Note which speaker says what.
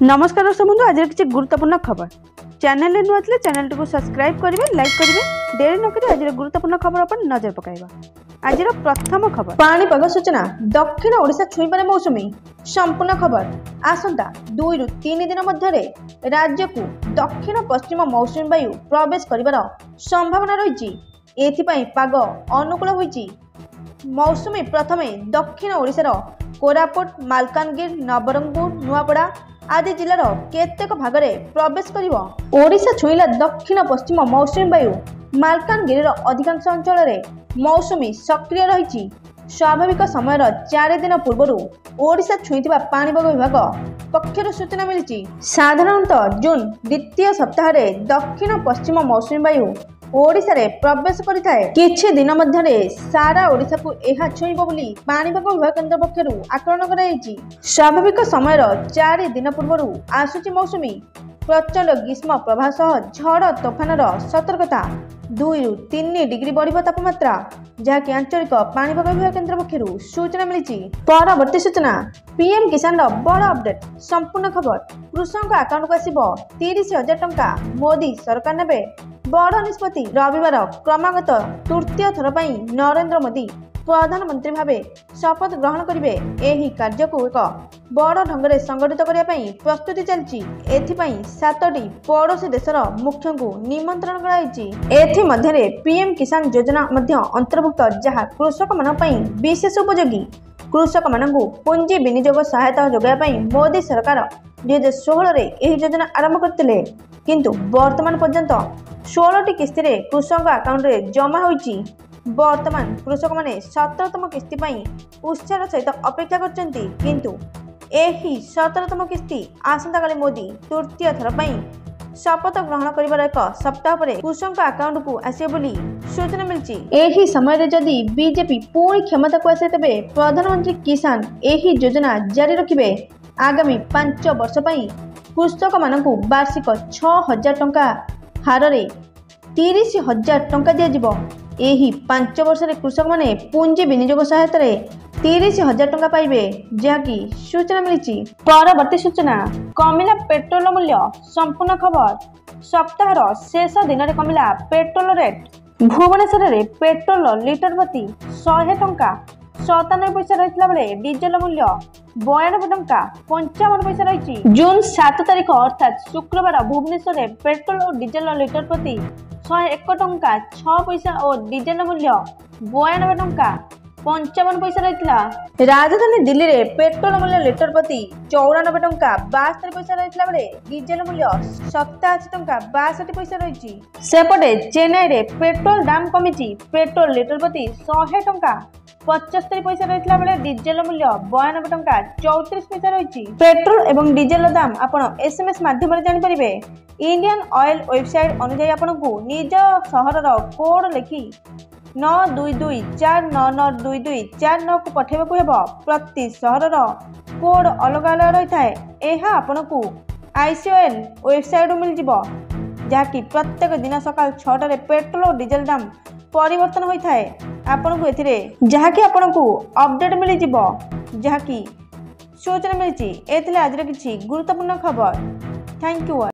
Speaker 1: नमस्कार दर्शक बंधु आज किसी गुरुत्वपूर्ण खबर चैनल नुआ थे चैनल टी सब्सक्राइब करेंगे लाइक करेंगे डेरी नक आज गुरुत्वपूर्ण खबर पर नजर पकाइबा। आज प्रथम खबर
Speaker 2: पाणीपाग सूचना दक्षिण ओडिशा छुईबार मौसुमी संपूर्ण खबर आसंता 2 रु 3 दिन मध्य राज्य को दक्षिण पश्चिम मौसुमी वायु प्रवेश करिवार संभावना रही एथिपाई पाग अनुकूल होईची। मौसुमी प्रथमे दक्षिण ओडिशार कोरापुट मालकानगिरी नवरंगपुर नुआपड़ा आदि जिलार केतेक भागरे प्रवेश करिवो। ओडिशा छुईला दक्षिण पश्चिम मौसुमी वायु मालकानगिरीर अधिकांश अंचल मौसुमी सक्रिय रही। स्वाभाविक समय 4 दिन पूर्व ओडिशा छुईथिबा पाणीपाग विभाग पक्षर सूचना मिली। साधारणतः जून द्वितीय सप्ताह दक्षिण पश्चिम मौसुमी वायु ओडिशा रे प्रवेश करिथाए। किछि दिन मध्यरे सारा ओडिशा को एहा छुईबो बोली पाणीपाग विभाग केन्द्र पक्षरु आकलन कराइछि। स्वाभाविक समय 4 दिन पूर्व आसुची मौसुमी प्रचंड ग्रीष्म प्रवाह सह झड़ तोफानर सतर्कता 2 रु 3 डिग्री बढ़िबो तापमात्रा जहाँकि आंचलिक पाणीपाग विभाग केन्द्र पक्षरु सूचना मिली। परवर्ती सूचना पीएम किसान बड़ अपडेट संपूर्ण खबर कृषक अकाउंट को आसिबो 30,000 टंका मोदी सरकार नेबे बड़ निष्पत्ति। रविवार क्रमागत तृतीय थर पर नरेंद्र मोदी प्रधानमंत्री भावे शपथ ग्रहण करेंगे। यही कार्य को एक बड़ ढंग से संगठित करने प्रस्तुति चलती। एथिपाई 7टी पड़ोशी देशर मुख्य को निमंत्रण कराई। पीएम किसान योजना अंतर्भुक्त जहाँ कृषक मान विशेष उपयोगी। कृषक मानू पुंजी विनियोग सहायता जोगाई मोदी सरकार 2016 यह योजना आरंभ करते किंतु वर्तमान पर्यंत 16टी किस्ती कृषक अकाउंट रे जमा होईची। वर्तमान कृषक माने 17तम किस्ती उत्साह सहित अपेक्षा करछंती किंतु एही 17तम किस्ती आसंता काली मोदी तृतीय थर शपथ ग्रहण करिवार एक सप्ताह पर कृषक अकाउंट को आसे बोली सूचना मिली। एही समय जदि बीजेपी पुणी क्षमता को आसे तेबे प्रधानमंत्री किसान एही योजना जारी रखिबे। आगामी 5 वर्ष कृषक मानकु वार्षिक 6,000 टंका हार 30,000 टंका दिया। यही 5 वर्ष कृषक माने पुंजी विनियोग सहायता 30,000 टंका पाइबे जहाँकि सूचना मिली। परवर्ती सूचना कमिला पेट्रोल मूल्य संपूर्ण खबर सप्ताहर शेष दिन में कमिला पेट्रोल रेट। भुवनेश्वर में पेट्रोल लिटर प्रति 100 टंका 97 पैसा रही बेले डीजेल मूल्य 92 टंका 55 पैसा रही। जून 7 तारीख अर्थात शुक्रवार भुवनेश्वर में पेट्रोल और डीजेल लिटर प्रति 101 टंका 6 पैसा और डीजेल मूल्य 92 टंका 55 पैसा रही। राजधानी दिल्ली में पेट्रोल मूल्य लिटर प्रति 94 टंका 72 पैसा रही बेले डीजेल मूल्य 87 टंका 62 पैसा रही। सेपटे चेन्नई में पेट्रोल दाम कमी पेट्रोल लिटर प्रति 100 टंका 75 पैसा रही बेले डीजेल मूल्य 92 टंका 34 पैसा रही। पेट्रोल एवं डीजेल दाम आपण एसएमएस माध्यम जानीपारे। इंडियन ऑयल वेबसाइट अनुसार आपण को निज सहर कोड लिखि 9224992249 को पठेबाकू हेबो। प्रति सहर कोड अलग अलग रही थाए। यह आपण को आईसीओएल वेबसाइट मिल जिवो जहाँकि प्रत्येक दिन सकाल 6 पेट्रोल और डीजेल दाम परिवर्तन होता है। आपण को एथिरे जहाँकि आपण को अपडेट मिल जिवो जहाँकि सूचना मिली। एथिले आज किछि गुरुत्वपूर्ण खबर। Thank you.